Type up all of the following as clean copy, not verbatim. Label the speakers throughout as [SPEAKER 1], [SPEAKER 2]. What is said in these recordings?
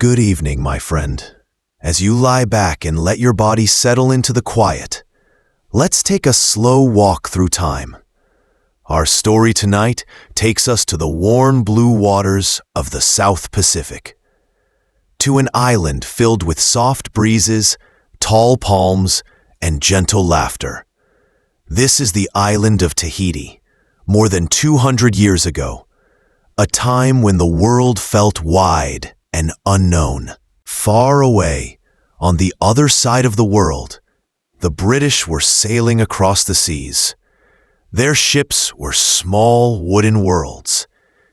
[SPEAKER 1] Good evening, my friend. As you lie back and let your body settle into the quiet, let's take a slow walk through time. Our story tonight takes us to the warm blue waters of the South Pacific, to an island filled with soft breezes, tall palms, and gentle laughter. This is the island of Tahiti, more than 200 years ago, a time when the world felt wide and unknown. Far away, on the other side of the world, the British were sailing across the seas. Their ships were small wooden worlds,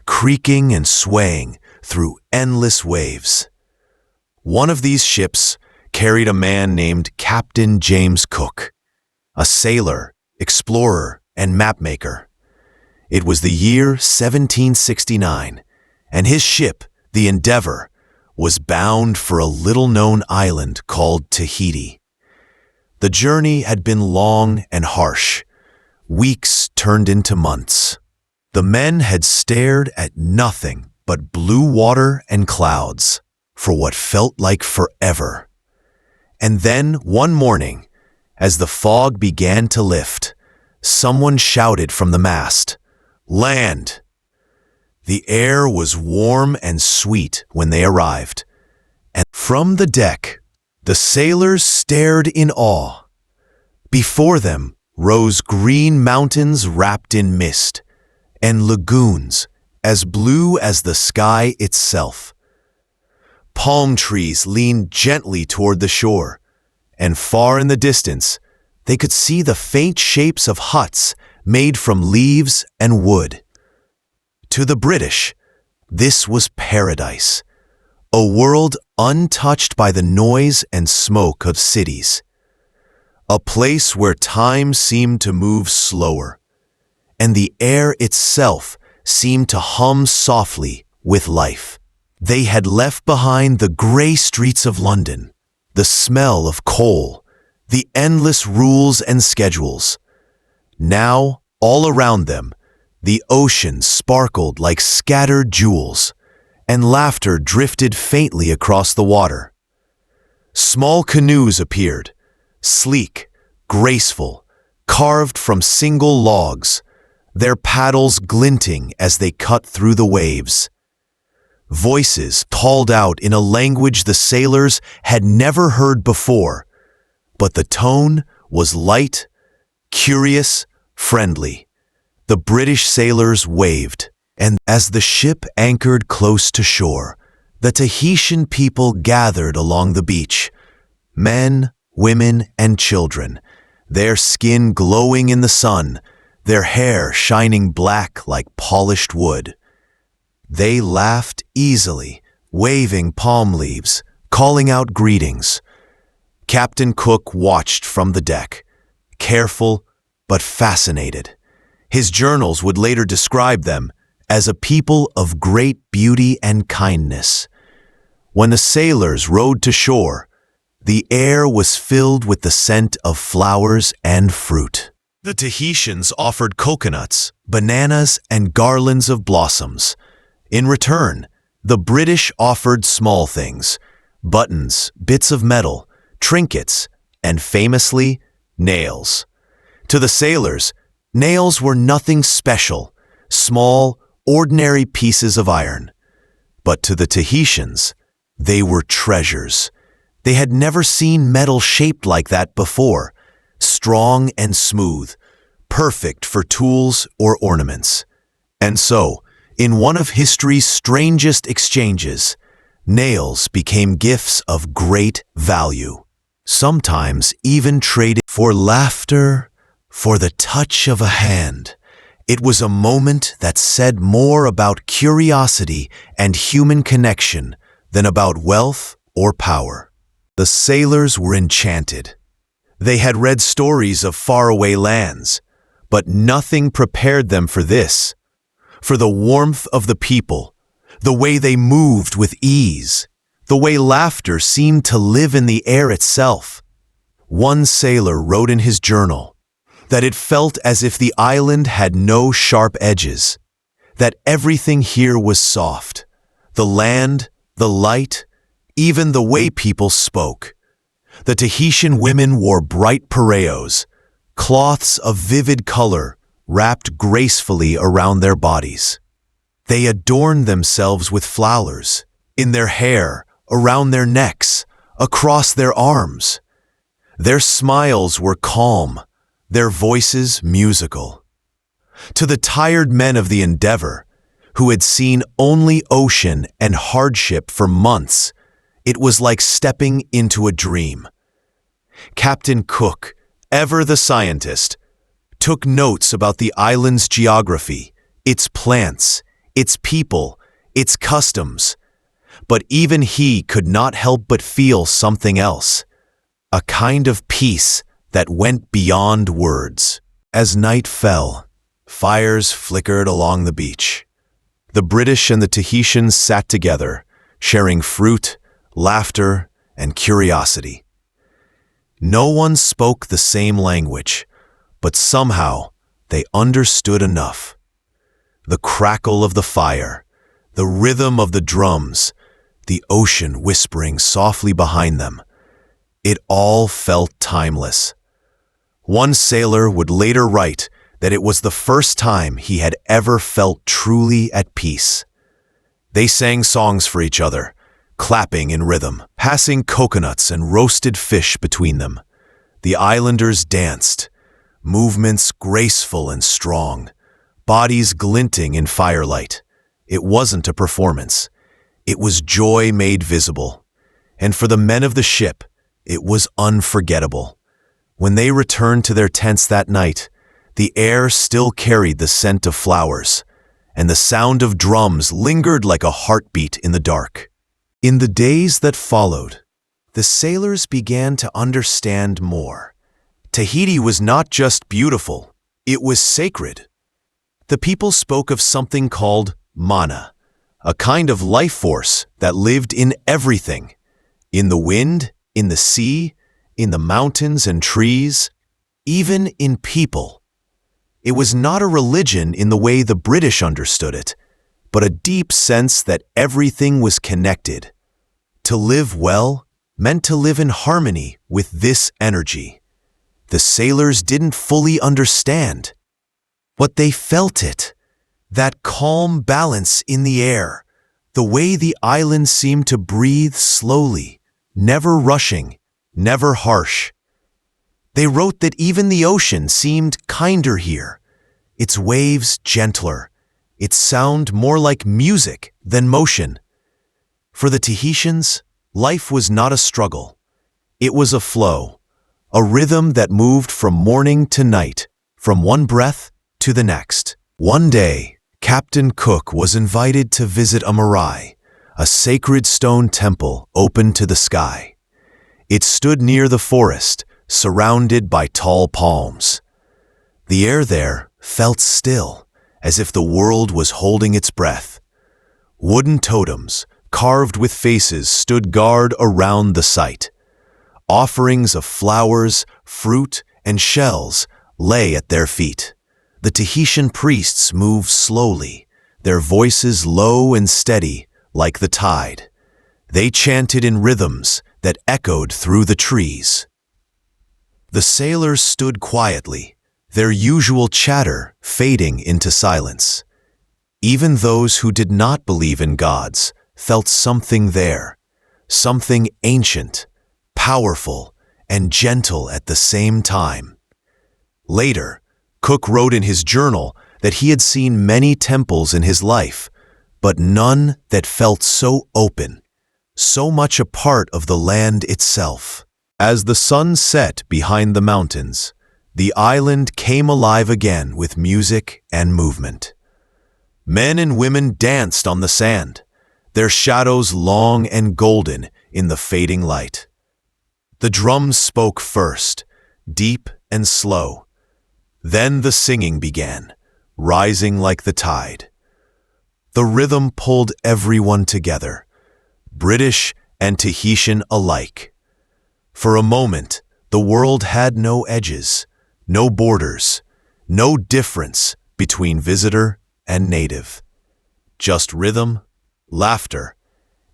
[SPEAKER 1] creaking and swaying through endless waves. One of these ships carried a man named Captain James Cook, a sailor, explorer, and mapmaker. It was the year 1769, and his ship, the Endeavour, was bound for a little-known island called Tahiti. The journey had been long and harsh. Weeks turned into months. The men had stared at nothing but blue water and clouds for what felt like forever. And then, one morning, as the fog began to lift, someone shouted from the mast, "Land!" The air was warm and sweet when they arrived, and from the deck, the sailors stared in awe. Before them rose green mountains wrapped in mist, and lagoons as blue as the sky itself. Palm trees leaned gently toward the shore, and far in the distance, they could see the faint shapes of huts made from leaves and wood. To the British, this was paradise, a world untouched by the noise and smoke of cities. A place where time seemed to move slower, and the air itself seemed to hum softly with life. They had left behind the gray streets of London, the smell of coal, the endless rules and schedules. Now, all around them, the ocean sparkled like scattered jewels, and laughter drifted faintly across the water. Small canoes appeared, sleek, graceful, carved from single logs, their paddles glinting as they cut through the waves. Voices called out in a language the sailors had never heard before, but the tone was light, curious, friendly. The British sailors waved, and as the ship anchored close to shore, the Tahitian people gathered along the beach. Men, women, and children, their skin glowing in the sun, their hair shining black like polished wood. They laughed easily, waving palm leaves, calling out greetings. Captain Cook watched from the deck, careful but fascinated. His journals would later describe them as a people of great beauty and kindness. When the sailors rowed to shore, the air was filled with the scent of flowers and fruit. The Tahitians offered coconuts, bananas, and garlands of blossoms. In return, the British offered small things, buttons, bits of metal, trinkets, and famously, nails. To the sailors, nails were nothing special, small, ordinary pieces of iron. But to the Tahitians, they were treasures. They had never seen metal shaped like that before, strong and smooth, perfect for tools or ornaments. And so, in one of history's strangest exchanges, nails became gifts of great value, sometimes even traded for laughter, for the touch of a hand. It was a moment that said more about curiosity and human connection than about wealth or power. The sailors were enchanted. They had read stories of faraway lands, but nothing prepared them for this, for the warmth of the people, the way they moved with ease, the way laughter seemed to live in the air itself. One sailor wrote in his journal that it felt as if the island had no sharp edges, that everything here was soft, the land, the light, even the way people spoke. The Tahitian women wore bright pareos, cloths of vivid color wrapped gracefully around their bodies. They adorned themselves with flowers, in their hair, around their necks, across their arms. Their smiles were calm, their voices musical. To the tired men of the Endeavor, who had seen only ocean and hardship for months, it was like stepping into a dream. Captain Cook, ever the scientist, took notes about the island's geography, its plants, its people, its customs. But even he could not help but feel something else, a kind of peace that went beyond words. As night fell, fires flickered along the beach. The British and the Tahitians sat together, sharing fruit, laughter, and curiosity. No one spoke the same language, but somehow they understood enough. The crackle of the fire, the rhythm of the drums, the ocean whispering softly behind them, it all felt timeless. One sailor would later write that it was the first time he had ever felt truly at peace. They sang songs for each other, clapping in rhythm, passing coconuts and roasted fish between them. The islanders danced, movements graceful and strong, bodies glinting in firelight. It wasn't a performance. It was joy made visible. And for the men of the ship, it was unforgettable. When they returned to their tents that night, the air still carried the scent of flowers, and the sound of drums lingered like a heartbeat in the dark. In the days that followed, the sailors began to understand more. Tahiti was not just beautiful, it was sacred. The people spoke of something called mana, a kind of life force that lived in everything, in the wind, in the sea, in the mountains and trees, even in people. It was not a religion in the way the British understood it, but a deep sense that everything was connected. To live well meant to live in harmony with this energy. The sailors didn't fully understand, but they felt it, that calm balance in the air, the way the island seemed to breathe slowly, never rushing, never harsh. They wrote that even the ocean seemed kinder here, its waves gentler, its sound more like music than motion. For the Tahitians, life was not a struggle. It was a flow, a rhythm that moved from morning to night, from one breath to the next. One day, Captain Cook was invited to visit a marae, a sacred stone temple open to the sky. It stood near the forest, surrounded by tall palms. The air there felt still, as if the world was holding its breath. Wooden totems, carved with faces, stood guard around the site. Offerings of flowers, fruit, and shells lay at their feet. The Tahitian priests moved slowly, their voices low and steady, like the tide. They chanted in rhythms that echoed through the trees. The sailors stood quietly, their usual chatter fading into silence. Even those who did not believe in gods felt something there, something ancient, powerful, and gentle at the same time. Later, Cook wrote in his journal that he had seen many temples in his life, but none that felt so open, so much a part of the land itself. As the sun set behind the mountains, the island came alive again with music and movement. Men and women danced on the sand, their shadows long and golden in the fading light. The drums spoke first, deep and slow. Then the singing began, rising like the tide. The rhythm pulled everyone together, British and Tahitian alike. For a moment, the world had no edges, no borders, no difference between visitor and native. Just rhythm, laughter,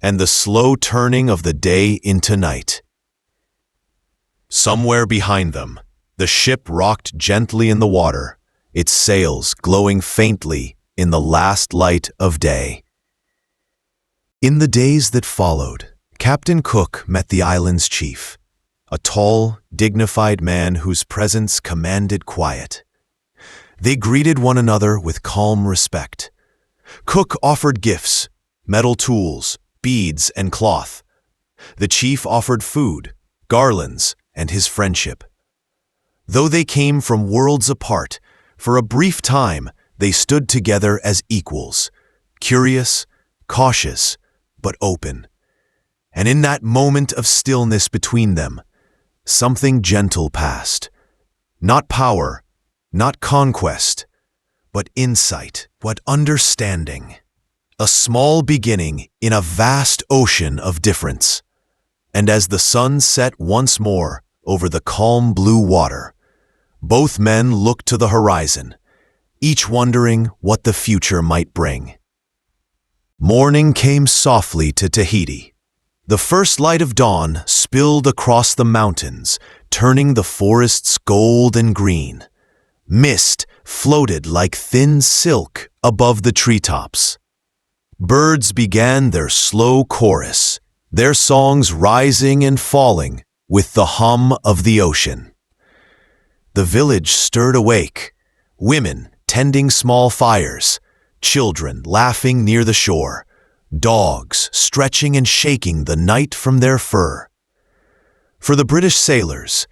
[SPEAKER 1] and the slow turning of the day into night. Somewhere behind them, the ship rocked gently in the water, its sails glowing faintly in the last light of day. In the days that followed, Captain Cook met the island's chief, a tall, dignified man whose presence commanded quiet. They greeted one another with calm respect. Cook offered gifts, metal tools, beads, and cloth. The chief offered food, garlands, and his friendship. Though they came from worlds apart, for a brief time they stood together as equals, curious, cautious, but open. And in that moment of stillness between them, something gentle passed. Not power, not conquest, but insight, but understanding. A small beginning in a vast ocean of difference. And as the sun set once more over the calm blue water, both men looked to the horizon, each wondering what the future might bring. Morning came softly to Tahiti. The first light of dawn spilled across the mountains, turning the forests gold and green. Mist floated like thin silk above the treetops. Birds began their slow chorus, their songs rising and falling with the hum of the ocean. The village stirred awake, women tending small fires, children laughing near the shore, dogs stretching and shaking the night from their fur. For the British sailors,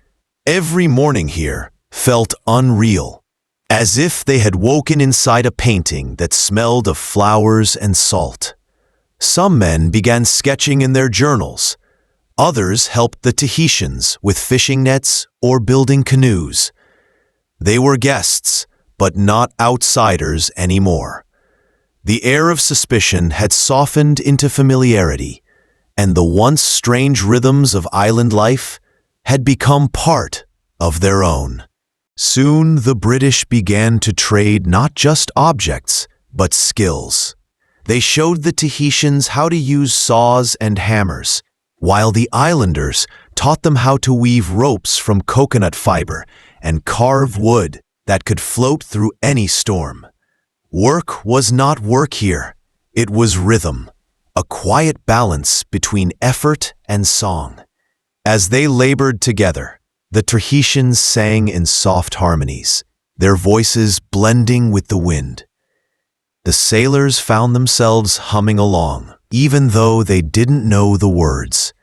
[SPEAKER 1] every morning here felt unreal, as if they had woken inside a painting that smelled of flowers and salt. Some men began sketching in their journals. Others helped the Tahitians with fishing nets or building canoes. They were guests, but not outsiders anymore. The air of suspicion had softened into familiarity, and the once strange rhythms of island life had become part of their own. Soon the British began to trade not just objects, but skills. They showed the Tahitians how to use saws and hammers, while the islanders taught them how to weave ropes from coconut fiber and carve wood that could float through any storm. Work was not work here. It was rhythm, a quiet balance between effort and song. As they labored together, the Tahitians sang in soft harmonies, their voices blending with the wind. The sailors found themselves humming along, even though they didn't know the words.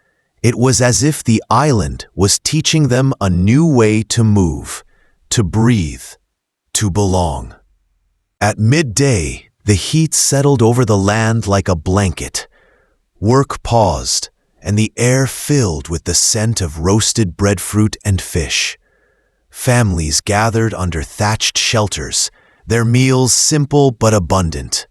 [SPEAKER 1] It was as if the island was teaching them a new way to move, to breathe, to belong. At midday, the heat settled over the land like a blanket. Work paused, and the air filled with the scent of roasted breadfruit and fish. Families gathered under thatched shelters, their meals simple but abundant.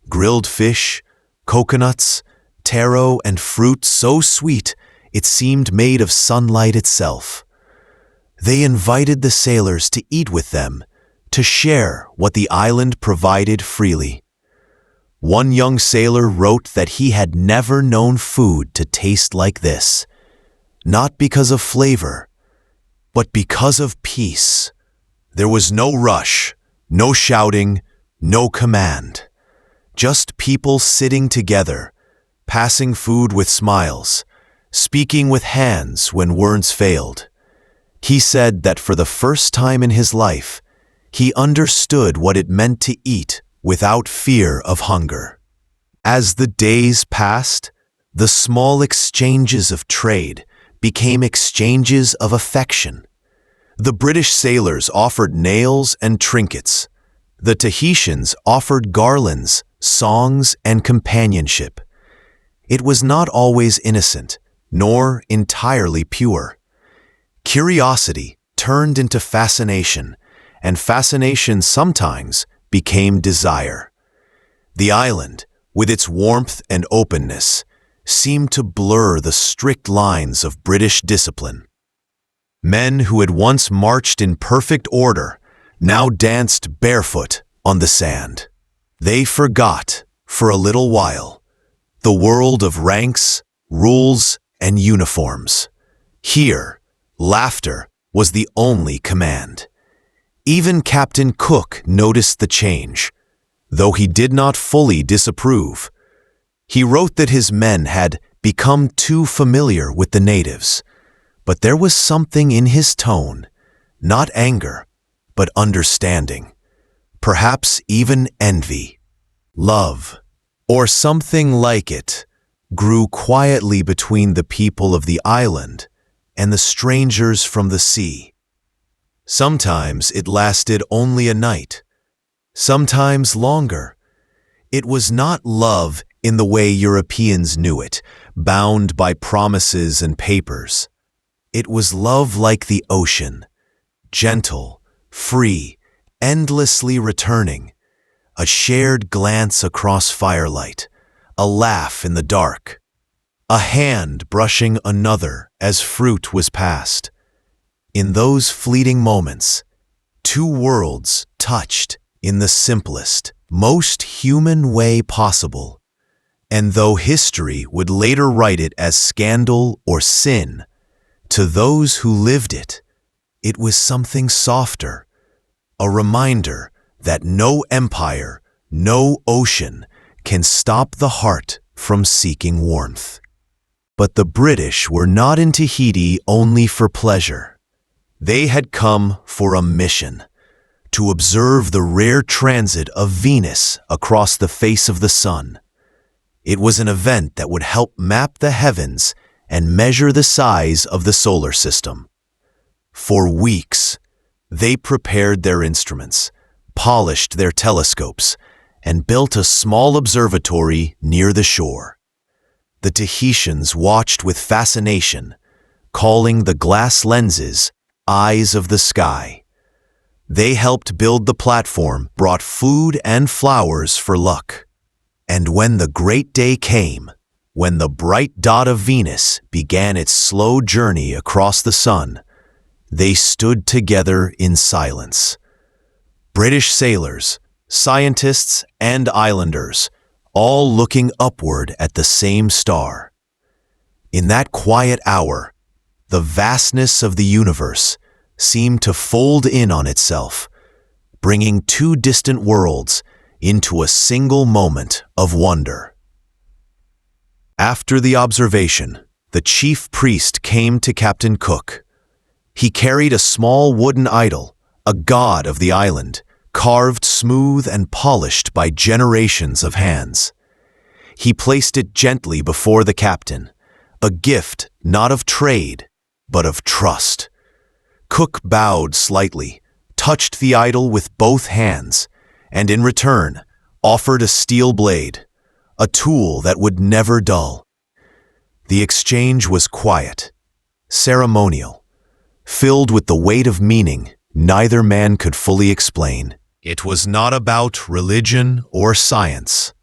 [SPEAKER 1] Grilled fish, coconuts, taro, and fruit so sweet it seemed made of sunlight itself. They invited the sailors to eat with them, to share what the island provided freely. One young sailor wrote that he had never known food to taste like this, not because of flavor, but because of peace. There was no rush, no shouting, no command. Just people sitting together, passing food with smiles, speaking with hands when words failed. He said that for the first time in his life, he understood what it meant to eat without fear of hunger. As the days passed, the small exchanges of trade became exchanges of affection. The British sailors offered nails and trinkets. The Tahitians offered garlands, songs, and companionship. It was not always innocent, nor entirely pure. Curiosity turned into fascination, and fascination sometimes became desire. The island, with its warmth and openness, seemed to blur the strict lines of British discipline. Men who had once marched in perfect order now danced barefoot on the sand. They forgot, for a little while, the world of ranks, rules, and uniforms. Here, laughter was the only command. Even Captain Cook noticed the change, though he did not fully disapprove. He wrote that his men had become too familiar with the natives, but there was something in his tone, not anger, but understanding, perhaps even envy. Love, or something like it, grew quietly between the people of the island and the strangers from the sea. Sometimes it lasted only a night, sometimes longer. It was not love in the way Europeans knew it, bound by promises and papers. It was love like the ocean, gentle, free, endlessly returning, a shared glance across firelight, a laugh in the dark, a hand brushing another as fruit was passed. In those fleeting moments, two worlds touched in the simplest, most human way possible. And though history would later write it as scandal or sin, to those who lived it, it was something softer, a reminder that no empire, no ocean can stop the heart from seeking warmth. But the British were not in Tahiti only for pleasure. They had come for a mission, to observe the rare transit of Venus across the face of the sun. It was an event that would help map the heavens and measure the size of the solar system. For weeks, they prepared their instruments, polished their telescopes, and built a small observatory near the shore. The Tahitians watched with fascination, calling the glass lenses eyes of the sky. They helped build the platform, brought food and flowers for luck. And when the great day came, when the bright dot of Venus began its slow journey across the sun, they stood together in silence. British sailors, scientists, and islanders, all looking upward at the same star. In that quiet hour, the vastness of the universe seemed to fold in on itself, bringing two distant worlds into a single moment of wonder. After the observation, the chief priest came to Captain Cook. He carried a small wooden idol, a god of the island, carved smooth and polished by generations of hands. He placed it gently before the captain, a gift not of trade, but of trust. Cook bowed slightly, touched the idol with both hands, and in return offered a steel blade, a tool that would never dull. The exchange was quiet, ceremonial, filled with the weight of meaning neither man could fully explain. It was not about religion or science.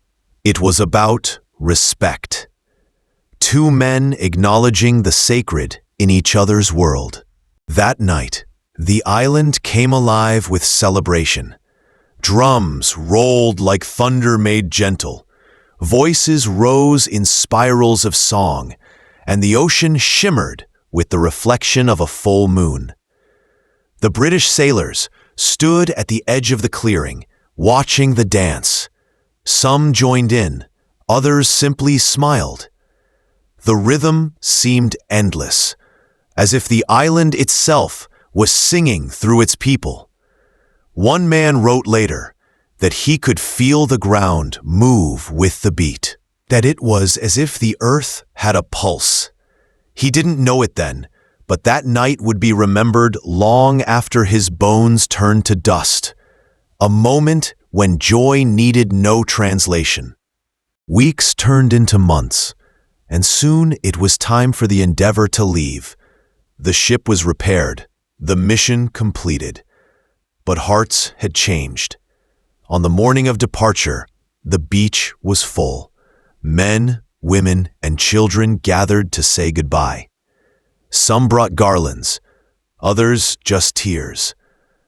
[SPEAKER 1] It was about respect. Two men acknowledging the sacred in each other's world. That night, the island came alive with celebration. Drums rolled like thunder made gentle. Voices rose in spirals of song, and the ocean shimmered with the reflection of a full moon. The British sailors stood at the edge of the clearing, watching the dance. Some joined in, others simply smiled. The rhythm seemed endless, as if the island itself was singing through its people. One man wrote later that he could feel the ground move with the beat, that it was as if the earth had a pulse. He didn't know it then, but that night would be remembered long after his bones turned to dust, a moment when joy needed no translation. Weeks turned into months, and soon it was time for the Endeavour to leave. The ship was repaired, the mission completed. But hearts had changed. On the morning of departure, the beach was full. Men, women, and children gathered to say goodbye. Some brought garlands, others just tears.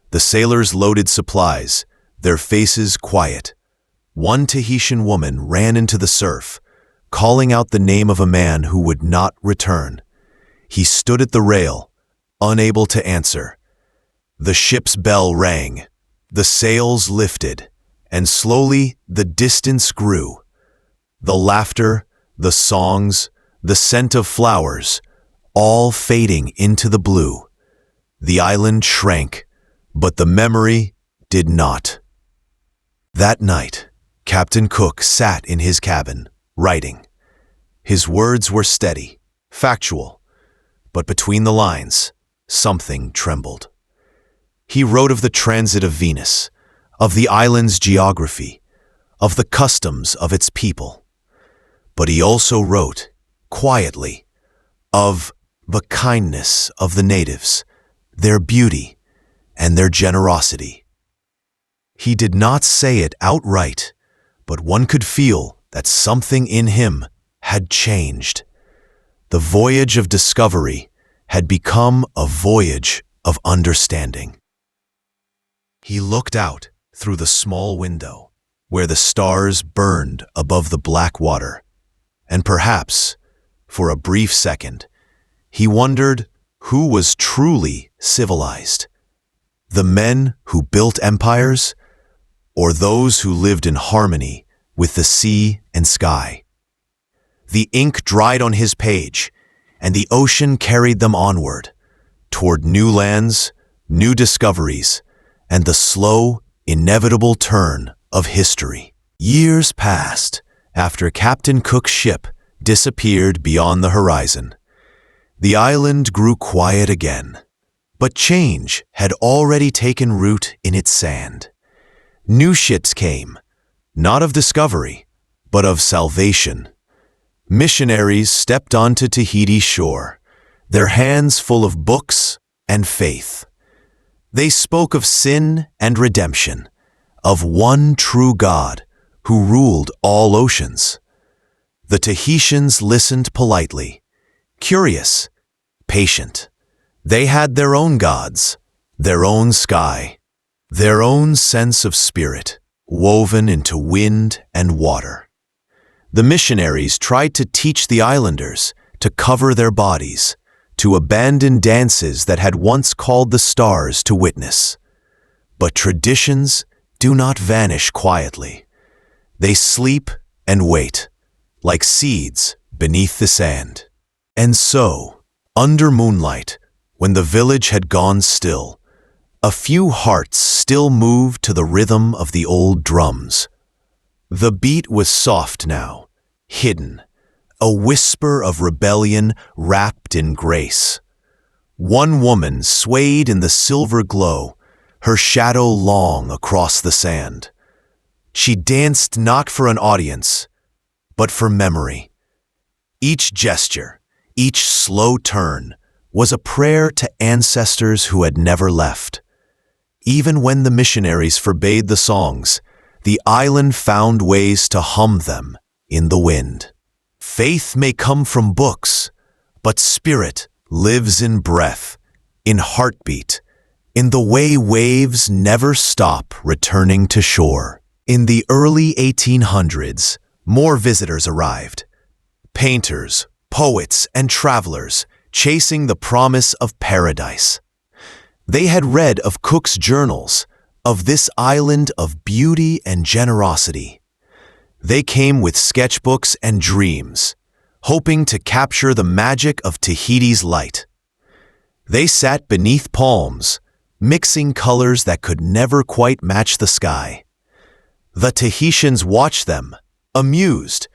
[SPEAKER 1] The sailors loaded supplies, their faces quiet. One Tahitian woman ran into the surf, calling out the name of a man who would not return. He stood at the rail, unable to answer. The ship's bell rang, the sails lifted, and slowly the distance grew. The laughter, the songs, the scent of flowers, all fading into the blue. The island shrank, but the memory did not. That night, Captain Cook sat in his cabin, writing. His words were steady, factual, but between the lines, something trembled. He wrote of the transit of Venus, of the island's geography, of the customs of its people. But he also wrote, quietly, of the kindness of the natives, their beauty, and their generosity. He did not say it outright, but one could feel that something in him had changed. The voyage of discovery had become a voyage of understanding. He looked out through the small window, where the stars burned above the black water, and perhaps, for a brief second, he wondered who was truly civilized, the men who built empires, or those who lived in harmony with the sea and sky. The ink dried on his page, and the ocean carried them onward, toward new lands, new discoveries, and the slow, inevitable turn of history. Years passed after Captain Cook's ship disappeared beyond the horizon. The island grew quiet again, but change had already taken root in its sand. New ships came, not of discovery, but of salvation. Missionaries stepped onto Tahiti's shore, their hands full of books and faith. They spoke of sin and redemption, of one true God who ruled all oceans. The Tahitians listened politely, curious, patient. They had their own gods, their own sky, their own sense of spirit, woven into wind and water. The missionaries tried to teach the islanders to cover their bodies, to abandon dances that had once called the stars to witness. But traditions do not vanish quietly. They sleep and wait, like seeds beneath the sand. And so, under moonlight, when the village had gone still, a few hearts still moved to the rhythm of the old drums. The beat was soft now, hidden, a whisper of rebellion wrapped in grace. One woman swayed in the silver glow, her shadow long across the sand. She danced not for an audience, but for memory. Each gesture, each slow turn, was a prayer to ancestors who had never left. Even when the missionaries forbade the songs, the island found ways to hum them in the wind. Faith may come from books, but spirit lives in breath, in heartbeat, in the way waves never stop returning to shore. In the early 1800s, more visitors arrived. Painters, poets, and travelers chasing the promise of paradise. They had read of Cook's journals, of this island of beauty and generosity. They came with sketchbooks and dreams, hoping to capture the magic of Tahiti's light. They sat beneath palms, mixing colors that could never quite match the sky. The Tahitians watched them, amused,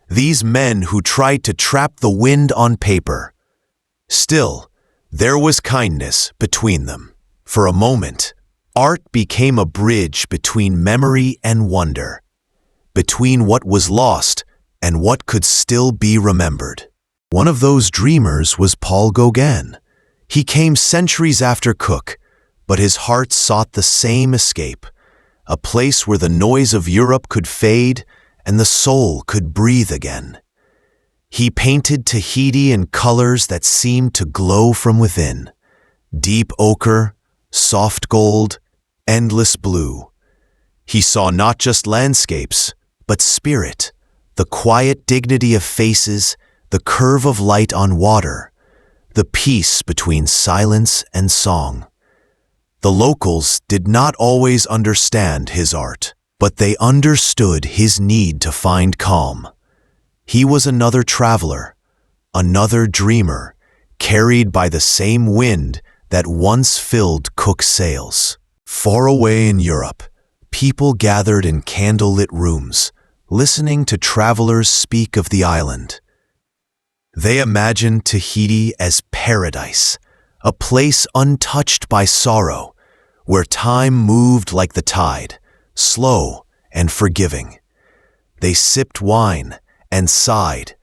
[SPEAKER 1] these men who tried to trap the wind on paper. Still, there was kindness between them. For a moment, art became a bridge between memory and wonder, between what was lost and what could still be remembered. One of those dreamers was Paul Gauguin. He came centuries after Cook, but his heart sought the same escape, a place where the noise of Europe could fade and the soul could breathe again. He painted Tahiti in colors that seemed to glow from within, deep ochre, soft gold, endless blue. He saw not just landscapes, but spirit, The quiet dignity of faces, the curve of light on water, the peace between silence and song. The locals did not always understand his art, but they understood his need to find calm. He was another traveler, another dreamer, carried by the same wind that once filled Cook's sails. Far away in Europe, people gathered in candlelit rooms, listening to travelers speak of the island. They imagined Tahiti as paradise, a place untouched by sorrow, where time moved like the tide, slow and forgiving. They sipped wine and sighed,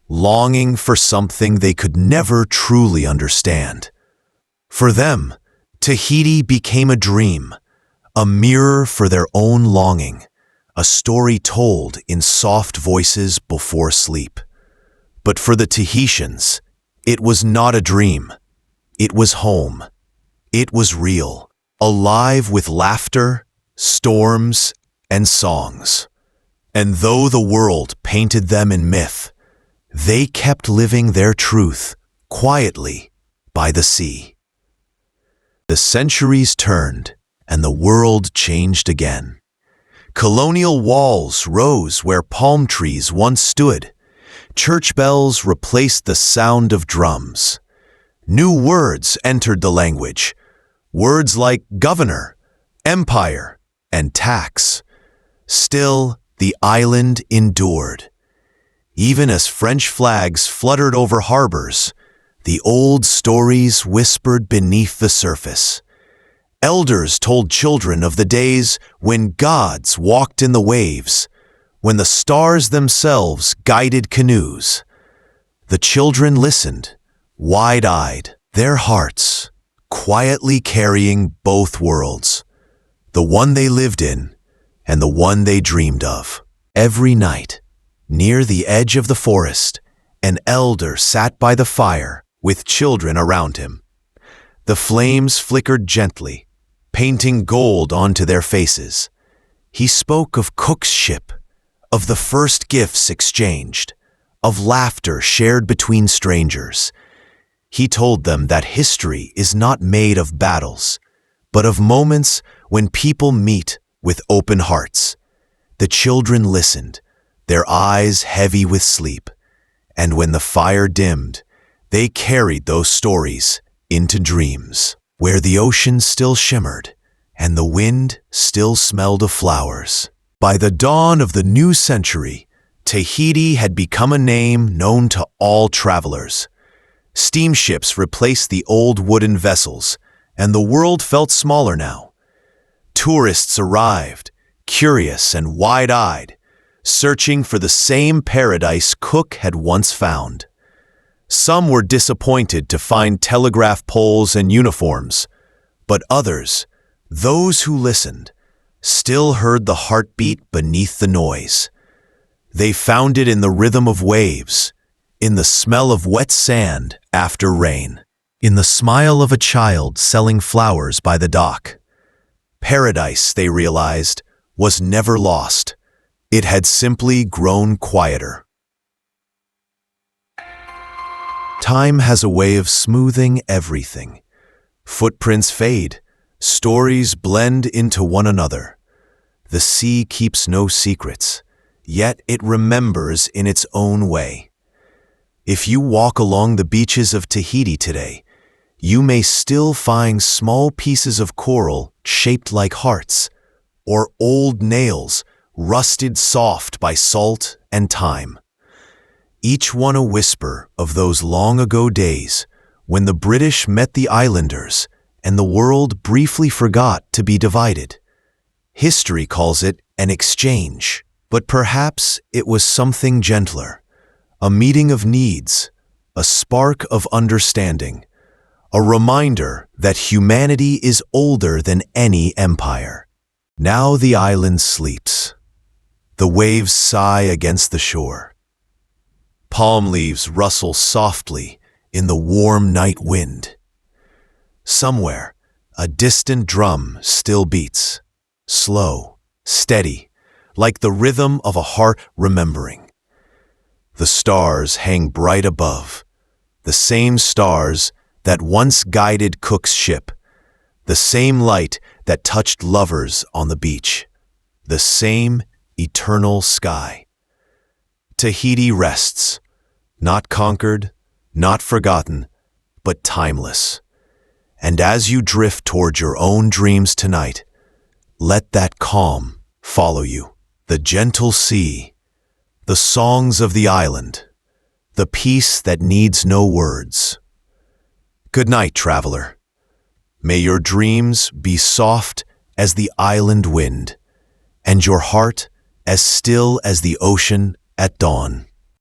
[SPEAKER 1] longing for something they could never truly understand. For them, Tahiti became a dream, a mirror for their own longing, a story told in soft voices before sleep. But for the Tahitians, it was not a dream. It was home. It was real, alive with laughter, storms, and songs. And though the world painted them in myth, they kept living their truth quietly by the sea. The centuries turned, and the world changed again. Colonial walls rose where palm trees once stood. Church bells replaced the sound of drums. New words entered the language, words like governor, empire, and tax. Still, the island endured. Even as French flags fluttered over harbors, the old stories whispered beneath the surface. Elders told children of the days when gods walked in the waves, when the stars themselves guided canoes. The children listened, wide-eyed, their hearts quietly carrying both worlds, the one they lived in and the one they dreamed of. Every night, near the edge of the forest, an elder sat by the fire with children around him. The flames flickered gently, painting gold onto their faces. He spoke of Cook's ship, of the first gifts exchanged, of laughter shared between strangers. He told them that history is not made of battles, but of moments when people meet with open hearts. The children listened, their eyes heavy with sleep, and when the fire dimmed, they carried those stories into dreams, where the ocean still shimmered and the wind still smelled of flowers. By the dawn of the new century, Tahiti had become a name known to all travelers. Steamships replaced the old wooden vessels, and the world felt smaller now. Tourists arrived, curious and wide-eyed, searching for the same paradise Cook had once found. Some were disappointed to find telegraph poles and uniforms, but others, those who listened, still heard the heartbeat beneath the noise. They found it in the rhythm of waves, in the smell of wet sand after rain, in the smile of a child selling flowers by the dock. Paradise, they realized, was never lost. It had simply grown quieter. Time has a way of smoothing everything. Footprints fade, stories blend into one another. The sea keeps no secrets, yet it remembers in its own way. If you walk along the beaches of Tahiti today, you may still find small pieces of coral shaped like hearts, or old nails rusted soft by salt and time. Each one a whisper of those long-ago days when the British met the islanders and the world briefly forgot to be divided. History calls it an exchange, but perhaps it was something gentler, a meeting of needs, a spark of understanding, a reminder that humanity is older than any empire. Now the island sleeps. The waves sigh against the shore. Palm leaves rustle softly in the warm night wind. Somewhere, a distant drum still beats, slow, steady, like the rhythm of a heart remembering. The stars hang bright above, the same stars that once guided Cook's ship, the same light that touched lovers on the beach, the same eternal sky. Tahiti rests, not conquered, not forgotten, but timeless. And as you drift toward your own dreams tonight, let that calm follow you. The gentle sea, the songs of the island, the peace that needs no words. Good night, traveler. May your dreams be soft as the island wind, and your heart as still as the ocean at dawn.